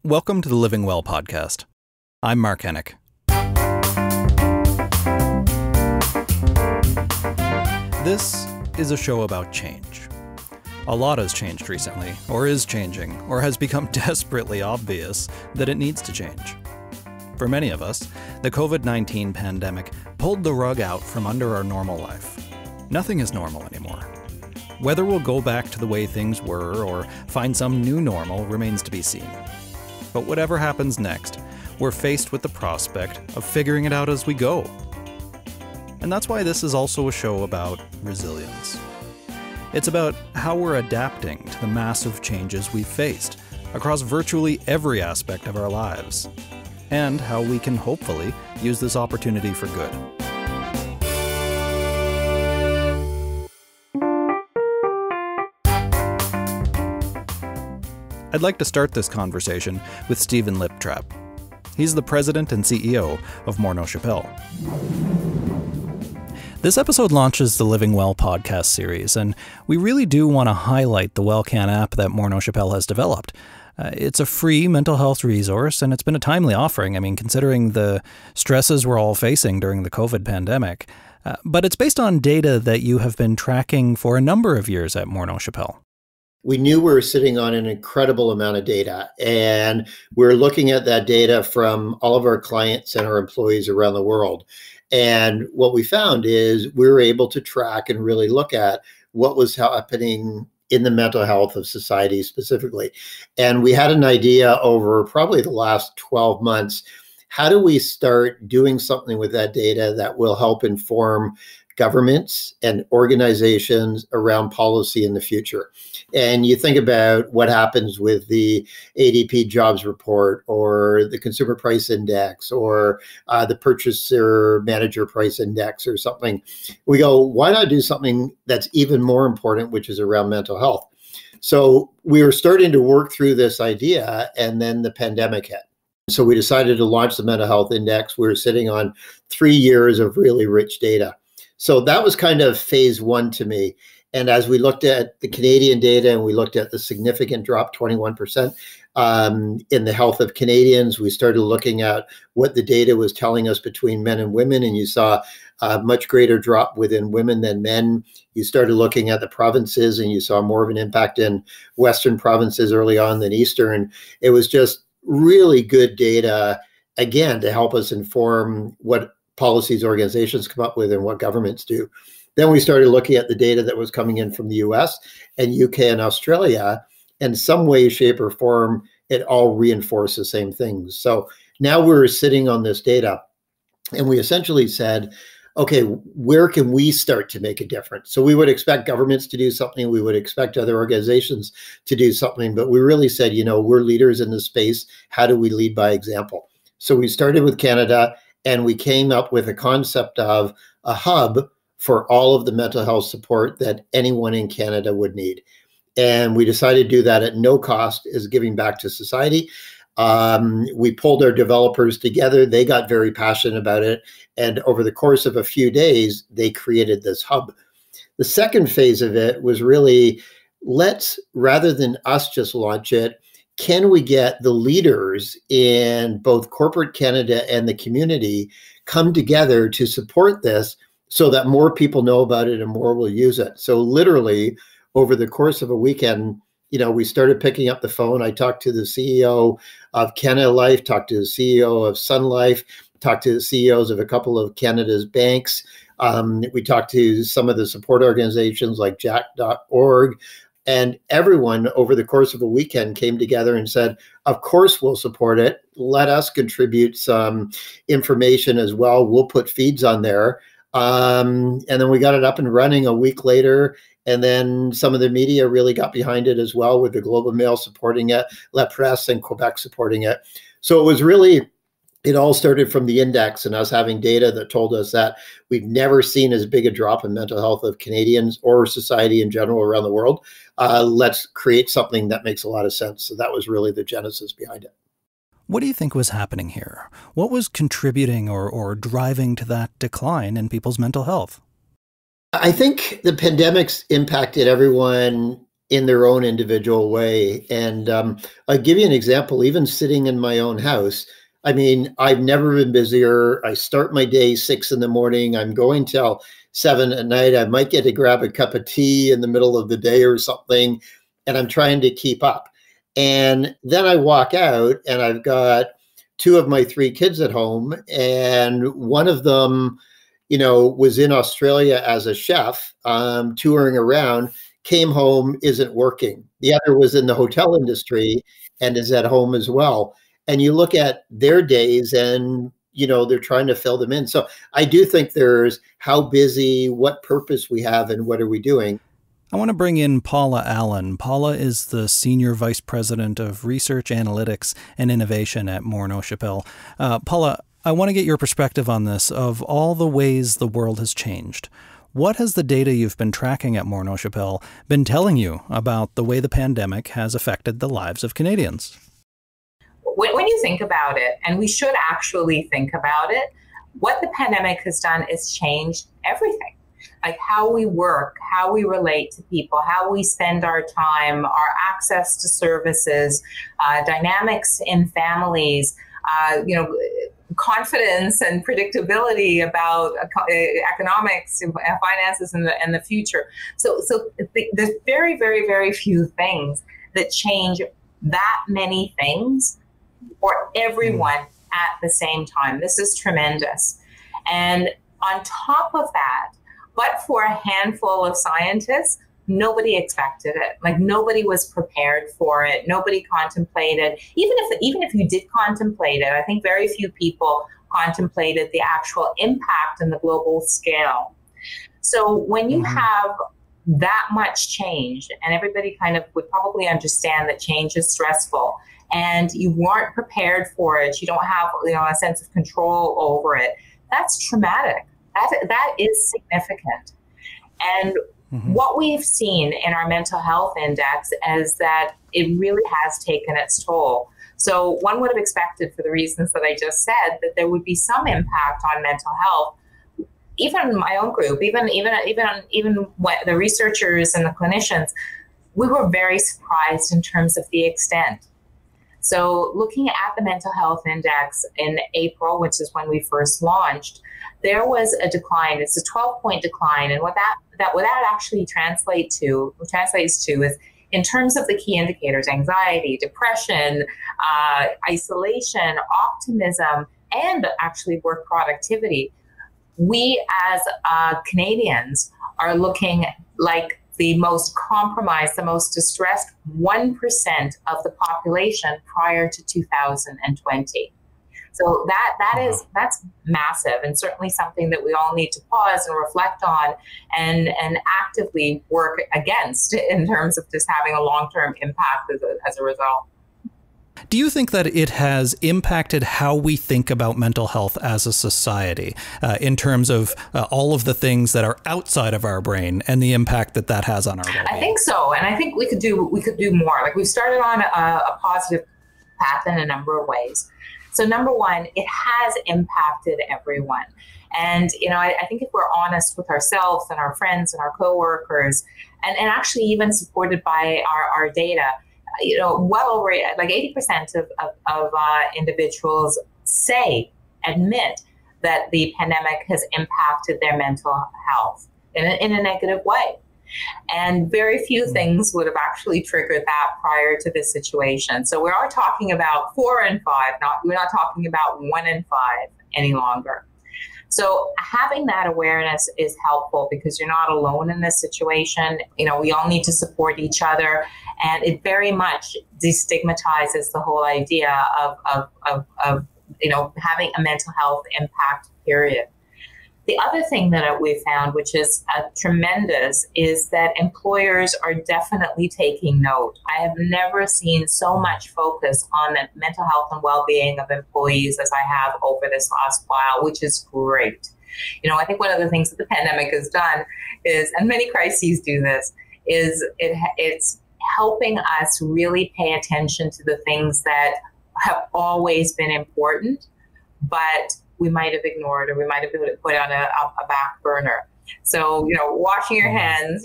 Welcome to the Living Well podcast. I'm Mark Hennick. This is a show about change. A lot has changed recently, or is changing, or has become desperately obvious that it needs to change. For many of us, the COVID-19 pandemic pulled the rug out from under our normal life. Nothing is normal anymore. Whether we'll go back to the way things were or find some new normal remains to be seen. But whatever happens next, we're faced with the prospect of figuring it out as we go. And that's why this is also a show about resilience. It's about how we're adapting to the massive changes we've faced across virtually every aspect of our lives, and how we can hopefully use this opportunity for good. I'd like to start this conversation with Stephen Liptrap. He's the president and CEO of Morneau Shepell. This episode launches the Living Well podcast series, and we really do want to highlight the WellCan app that Morneau Shepell has developed. It's a free mental health resource, and it's been a timely offering, considering the stresses we're all facing during the COVID pandemic. But it's based on data that you have been tracking for a number of years at Morneau Shepell. We knew we were sitting on an incredible amount of data, and we're looking at that data from all of our clients and our employees around the world. And what we found is we were able to track and really look at what was happening in the mental health of society specifically. And we had an idea over probably the last 12 months, how do we start doing something with that data that will help inform governments and organizations around policy in the future? And you think about what happens with the ADP jobs report or the consumer price index or the purchaser manager price index or something. We go, why not do something that's even more important, which is around mental health? So we were starting to work through this idea, and then the pandemic hit. So we decided to launch the mental health index. We were sitting on 3 years of really rich data. So that was kind of phase one to me. And as we looked at the Canadian data and we looked at the significant drop, 21% in the health of Canadians, we started looking at what the data was telling us between men and women. And you saw a much greater drop within women than men. You started looking at the provinces and you saw more of an impact in Western provinces early on than Eastern. It was just really good data, again, to help us inform what policies organizations come up with and what governments do. Then we started looking at the data that was coming in from the US and UK and Australia, and some way, shape, or form, it all reinforced the same things. So now we're sitting on this data, and we essentially said, okay, where can we start to make a difference? So we would expect governments to do something, we would expect other organizations to do something, but we really said, we're leaders in this space. How do we lead by example? So we started with Canada, and we came up with a concept of a hub for all of the mental health support that anyone in Canada would need. And we decided to do that at no cost as giving back to society. We pulled our developers together. They got very passionate about it. And over the course of a few days, they created this hub. The second phase of it was really, rather than us just launch it, can we get the leaders in both corporate Canada and the community come together to support this so that more people know about it and more will use it? So literally over the course of a weekend, we started picking up the phone. I talked to the CEO of Canada Life, talked to the CEO of Sun Life, talked to the CEOs of a couple of Canada's banks. We talked to some of the support organizations like jack.org. And everyone over the course of a weekend came together and said, of course, we'll support it. Let us contribute some information as well. We'll put feeds on there. And then we got it up and running a week later. And then some of the media really got behind it as well, with the Globe and Mail supporting it, La Presse and Quebec supporting it. So it was really, it all started from the index and us having data that told us that we've never seen as big a drop in mental health of Canadians or society in general around the world. Let's create something that makes a lot of sense. So that was really the genesis behind it. What do you think was happening here? What was contributing or driving to that decline in people's mental health? I think the pandemic's impacted everyone in their own individual way. And I'll give you an example, even sitting in my own house. I mean, I've never been busier. I start my day 6 in the morning. I'm going till 7 at night. I might get to grab a cup of tea in the middle of the day or something, and I'm trying to keep up. And then I walk out and I've got 2 of my 3 kids at home, and one of them, was in Australia as a chef, touring around, came home, isn't working. The other was in the hotel industry and is at home as well. And you look at their days and, they're trying to fill them in. So I do think there's how busy, what purpose we have, and what are we doing. I want to bring in Paula Allen. Paula is the Senior Vice President of Research, Analytics, and Innovation at Morneau Shepell. Paula, I want to get your perspective on this, of all the ways the world has changed. What has the data you've been tracking at Morneau Shepell been telling you about the way the pandemic has affected the lives of Canadians? When you think about it, and we should actually think about it, what the pandemic has done is changed everything. Like how we work, how we relate to people, how we spend our time, our access to services, dynamics in families, confidence and predictability about economics, finances, and the future. So there's very, very, very few things that change that many things for everyone at the same time. This is tremendous. And on top of that, but for a handful of scientists, nobody expected it. Like nobody was prepared for it. Nobody contemplated. Even if you did contemplate it, I think very few people contemplated the actual impact on the global scale. So when you have that much change, and everybody kind of would probably understand that change is stressful, and you weren't prepared for it, you don't have a sense of control over it, that's traumatic. That is significant. And what we've seen in our mental health index is that it really has taken its toll. So one would have expected, for the reasons that I just said, that there would be some impact on mental health. Even my own group, even what the researchers and the clinicians, we were very surprised in terms of the extent. So looking at the mental health index in April, which is when we first launched, there was a decline. It's a 12-point decline. And what that actually translates to is, in terms of the key indicators, anxiety, depression, isolation, optimism, and actually work productivity, we as Canadians are looking like the most compromised, the most distressed 1% of the population prior to 2020. So that's massive, and certainly something that we all need to pause and reflect on and actively work against in terms of just having a long-term impact as a result. Do you think that it has impacted how we think about mental health as a society, in terms of all of the things that are outside of our brain and the impact that that has on our well-being? I think so, and I think we could do more. Like, we've started on a positive path in a number of ways. So number one, it has impacted everyone. And, I think if we're honest with ourselves and our friends and our coworkers, and actually even supported by our data, well over like 80% of individuals admit that the pandemic has impacted their mental health in a negative way. And very few things would have actually triggered that prior to this situation. So we are talking about 4 in 5, we're not talking about 1 in 5 any longer. So having that awareness is helpful, because you're not alone in this situation. We all need to support each other, and it very much destigmatizes the whole idea of having a mental health impact, period. The other thing that we found, which is tremendous, is that employers are definitely taking note. I have never seen so much focus on the mental health and well-being of employees as I have over this last while, which is great. I think one of the things that the pandemic has done is, and many crises do this, is it's helping us really pay attention to the things that have always been important, but we might have ignored, or we might have put on a back burner. So, washing your hands,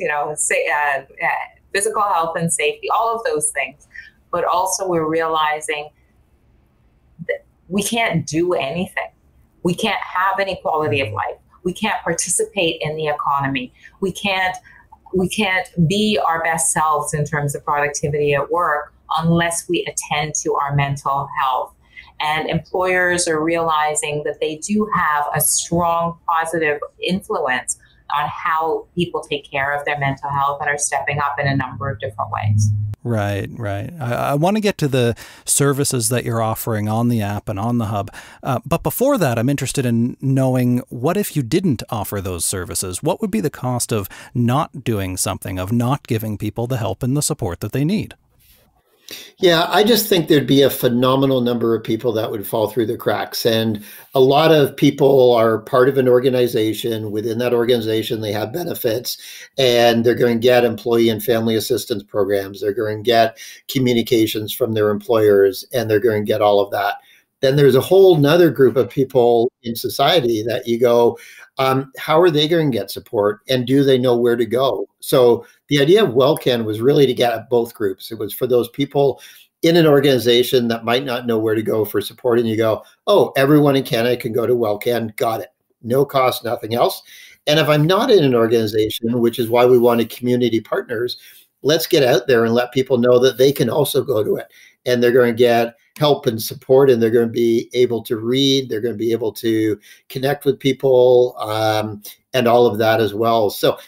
physical health and safety, all of those things. But also we're realizing that we can't do anything. We can't have any quality of life. We can't participate in the economy. We can't be our best selves in terms of productivity at work unless we attend to our mental health. And employers are realizing that they do have a strong positive influence on how people take care of their mental health and are stepping up in a number of different ways. Right, right. I want to get to the services that you're offering on the app and on the hub. But before that, I'm interested in knowing, what if you didn't offer those services? What would be the cost of not doing something, of not giving people the help and the support that they need? Yeah, I just think there'd be a phenomenal number of people that would fall through the cracks. And a lot of people are part of an organization. Within that organization, they have benefits, and they're going to get employee and family assistance programs. They're going to get communications from their employers, and they're going to get all of that. Then there's a whole nother group of people in society that you go, how are they going to get support, and do they know where to go? So the idea of WellCan was really to get at both groups. It was for those people in an organization that might not know where to go for support, and you go, oh, everyone in Canada can go to WellCan. Got it. No cost, nothing else. And if I'm not in an organization, which is why we wanted community partners, let's get out there and let people know that they can also go to it, and they're going to get help and support, and they're going to be able to read, they're going to be able to connect with people, and all of that as well. So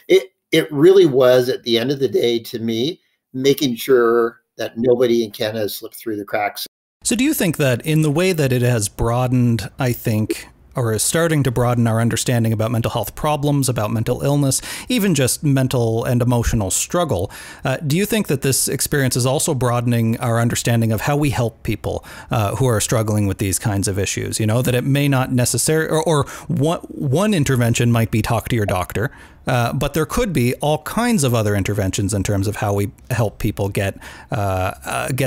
it really was, at the end of the day, to me, making sure that nobody in Canada slipped through the cracks. So do you think that in the way that it has broadened, I think, or is starting to broaden our understanding about mental health problems, about mental illness, even just mental and emotional struggle, do you think that this experience is also broadening our understanding of how we help people who are struggling with these kinds of issues? You know, that it may not necessarily, or one intervention might be talk to your doctor, but there could be all kinds of other interventions in terms of how we help people get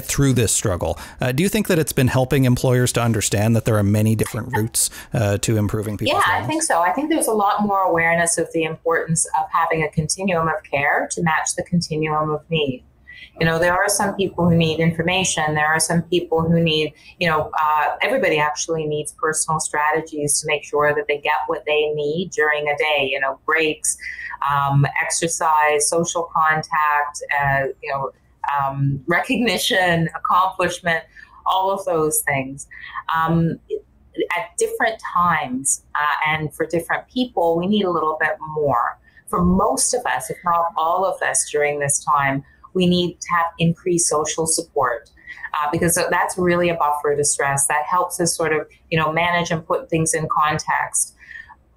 through this struggle. Do you think that it's been helping employers to understand that there are many different routes to improving people's lives? I think so. I think there's a lot more awareness of the importance of having a continuum of care to match the continuum of need. You know, there are some people who need information. There are some people who need, everybody actually needs personal strategies to make sure that they get what they need during a day, breaks, exercise, social contact, recognition, accomplishment, all of those things. At different times and for different people, we need a little bit more. For most of us, if not all of us during this time, we need to have increased social support because that's really a buffer to stress. That helps us sort of, manage and put things in context.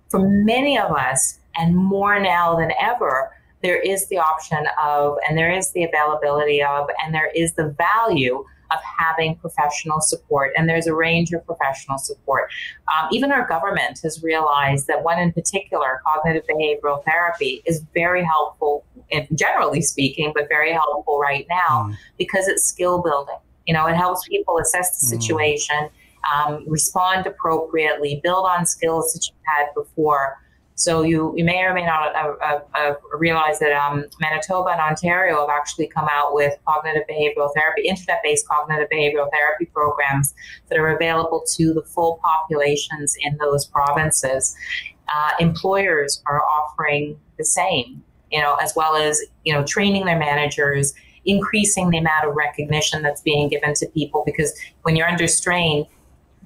For many of us, and more now than ever, there is the option of, and there is the availability of, and there is the value of having professional support. And there's a range of professional support. Even our government has realized that one in particular, cognitive behavioral therapy, is very helpful, generally speaking, but very helpful right now because it's skill building. It helps people assess the situation, respond appropriately, build on skills that you've had before. So you may or may not realize that Manitoba and Ontario have actually come out with cognitive behavioral therapy, internet-based cognitive behavioral therapy programs that are available to the full populations in those provinces. Employers are offering the same, as well as, training their managers, increasing the amount of recognition that's being given to people, because when you're under strain,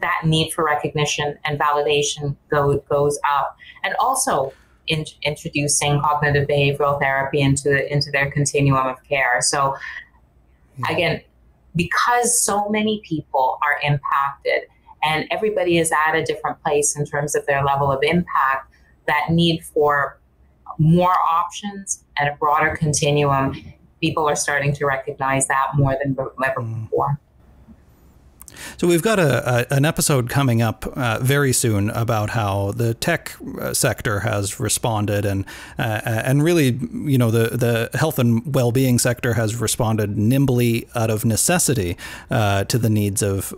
that need for recognition and validation goes up. And also introducing cognitive behavioral therapy into their continuum of care. So again, because so many people are impacted and everybody is at a different place in terms of their level of impact, that need for more options and a broader continuum, people are starting to recognize that more than ever before. So So we've got an episode coming up very soon about how the tech sector has responded, and really, you know, the health and well-being sector has responded nimbly out of necessity to the needs of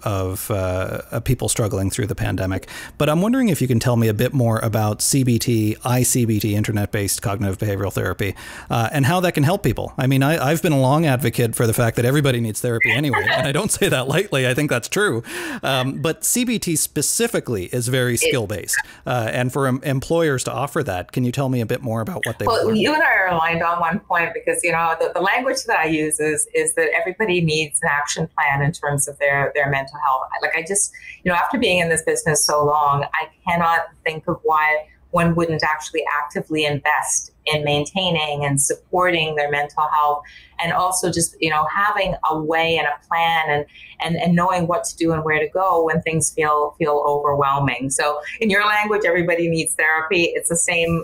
people struggling through the pandemic. But I'm wondering if you can tell me a bit more about CBT, ICBT, internet-based cognitive behavioral therapy, and how that can help people. I mean, I've been a long advocate for the fact that everybody needs therapy anyway, and I don't say that lightly. I think that's true. But CBT specifically is very skill-based, and for employers to offer that, can you tell me a bit more about what they? Well, you and I are aligned on one point, because, you know, the language that I use is that everybody needs an action plan in terms of their mental health. Like, I just, you know, after being in this business so long, I cannot think of why one wouldn't actually actively invest in maintaining and supporting their mental health, and also just, you know, having a way and a plan and knowing what to do and where to go when things feel overwhelming. So in your language, everybody needs therapy. It's the same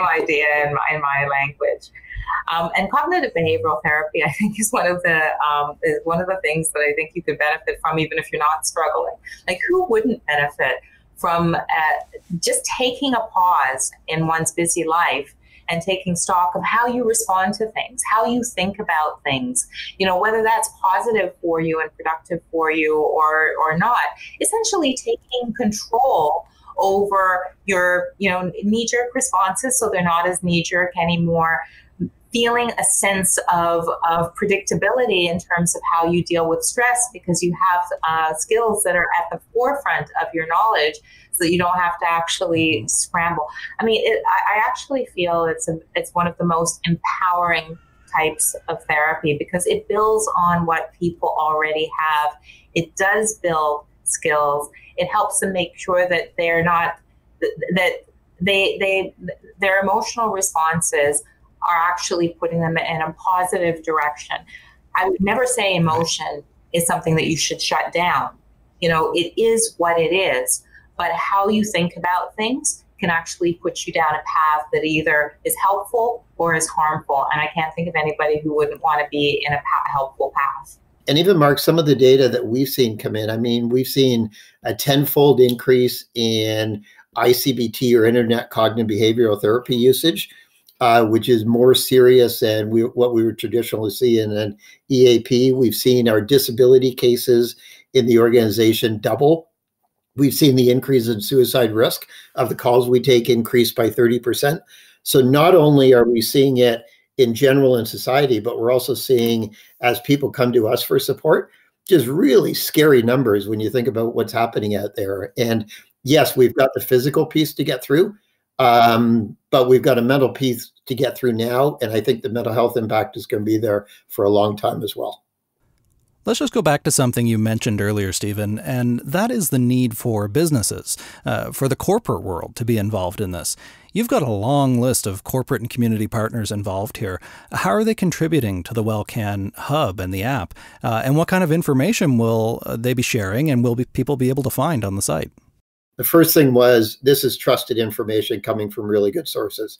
idea in my language. And cognitive behavioral therapy, I think, is one of the things that I think you could benefit from, even if you're not struggling. Like, who wouldn't benefit from just taking a pause in one's busy life and taking stock of how you respond to things, how you think about things, you know, whether that's positive for you and productive for you or not. Essentially taking control over your, you know, knee-jerk responses, so they're not as knee-jerk anymore. Feeling a sense of predictability in terms of how you deal with stress, because you have skills that are at the forefront of your knowledge, so that you don't have to actually scramble. I mean, I actually feel it's one of the most empowering types of therapy, because it builds on what people already have. It does build skills. It helps them make sure that they're not, that their emotional responses are actually putting them in a positive direction. I would never say emotion is something that you should shut down. You know, it is what it is, but how you think about things can actually put you down a path that either is helpful or is harmful. And I can't think of anybody who wouldn't want to be in a helpful path. And even, Mark, some of the data that we've seen come in, I mean, we've seen a 10-fold increase in ICBT, or internet cognitive behavioral therapy usage, which is more serious than what we would traditionally see in an EAP. We've seen our disability cases in the organization double. We've seen the increase in suicide risk of the calls we take increase by 30%. So not only are we seeing it in general in society, but we're also seeing, as people come to us for support, just really scary numbers when you think about what's happening out there. And yes, we've got the physical piece to get through, but we've got a mental piece to get through now. And I think the mental health impact is going to be there for a long time as well. Let's just go back to something you mentioned earlier, Stephen, and that is the need for businesses, for the corporate world to be involved in this. You've got a long list of corporate and community partners involved here. How are they contributing to the WellCan Hub and the app? And what kind of information will they be sharing, and will people be able to find on the site? The first thing was, this is trusted information coming from really good sources.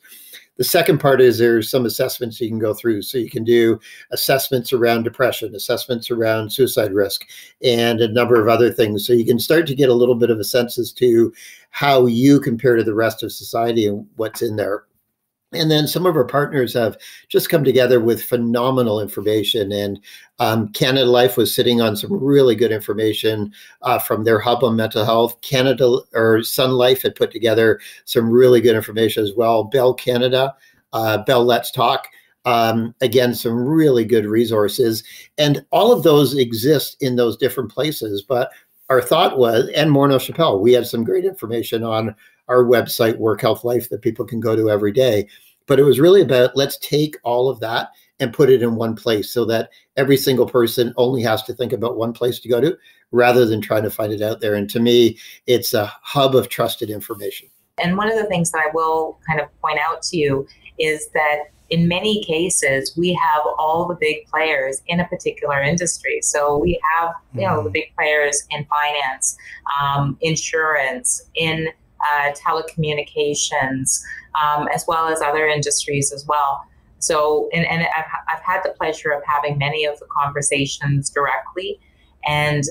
The second part is there's some assessments you can go through. So you can do assessments around depression, assessments around suicide risk, and a number of other things. So you can start to get a little bit of a sense as to how you compare to the rest of society and what's in there. And then some of our partners have just come together with phenomenal information. And Canada Life was sitting on some really good information from their hub on mental health. Sun Life had put together some really good information as well. Bell Canada, Bell Let's Talk. Again, some really good resources. And all of those exist in those different places. But our thought was, and Morneau Shepell, we had some great information on our website, Work Health Life, that people can go to every day. But it was really about, let's take all of that and put it in one place so that every single person only has to think about one place to go to rather than trying to find it out there. And to me, it's a hub of trusted information. And one of the things that I will kind of point out to you is that in many cases, we have all the big players in a particular industry. So we have, the big players in finance, insurance, in telecommunications, as well as other industries as well. So, and I've had the pleasure of having many of the conversations directly, and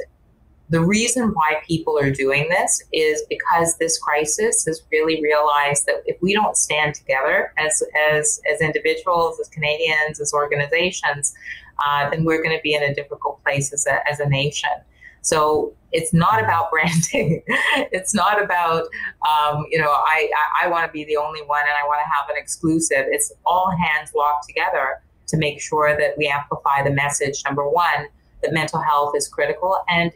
The reason why people are doing this is because this crisis has really realized that if we don't stand together as individuals, as Canadians, as organizations, then we're going to be in a difficult place as a nation. So it's not about branding. It's not about, I want to be the only one and I want to have an exclusive. It's all hands locked together to make sure that we amplify the message, number one, that mental health is critical and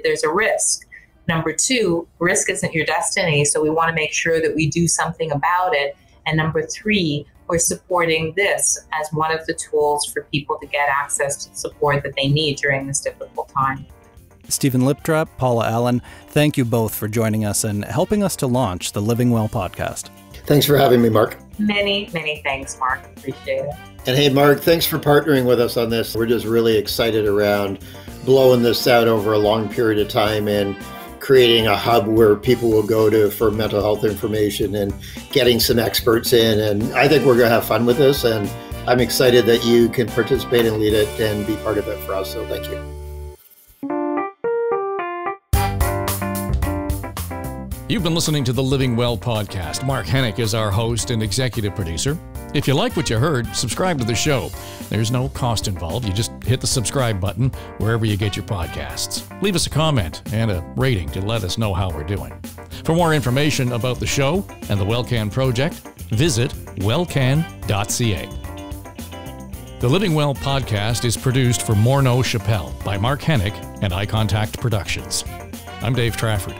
there's a risk. Number two, risk isn't your destiny. So we want to make sure that we do something about it. And number three, we're supporting this as one of the tools for people to get access to the support that they need during this difficult time. Stephen Liptrap, Paula Allen, thank you both for joining us and helping us to launch the Living Well podcast. Thanks for having me, Mark. Many, many thanks, Mark. Appreciate it. And hey, Mark, thanks for partnering with us on this. We're just really excited around blowing this out over a long period of time and creating a hub where people will go to for mental health information and getting some experts in. And I think we're going to have fun with this. And I'm excited that you can participate and lead it and be part of it for us. So thank you. You've been listening to the Living Well podcast. Mark Hennick is our host and executive producer. If you like what you heard, subscribe to the show. There's no cost involved. You just hit the subscribe button wherever you get your podcasts. Leave us a comment and a rating to let us know how we're doing. For more information about the show and the WellCan project, visit wellcan.ca. The Living Well podcast is produced for Morneau Chappelle by Mark Hennick and Eye Contact Productions. I'm Dave Trafford.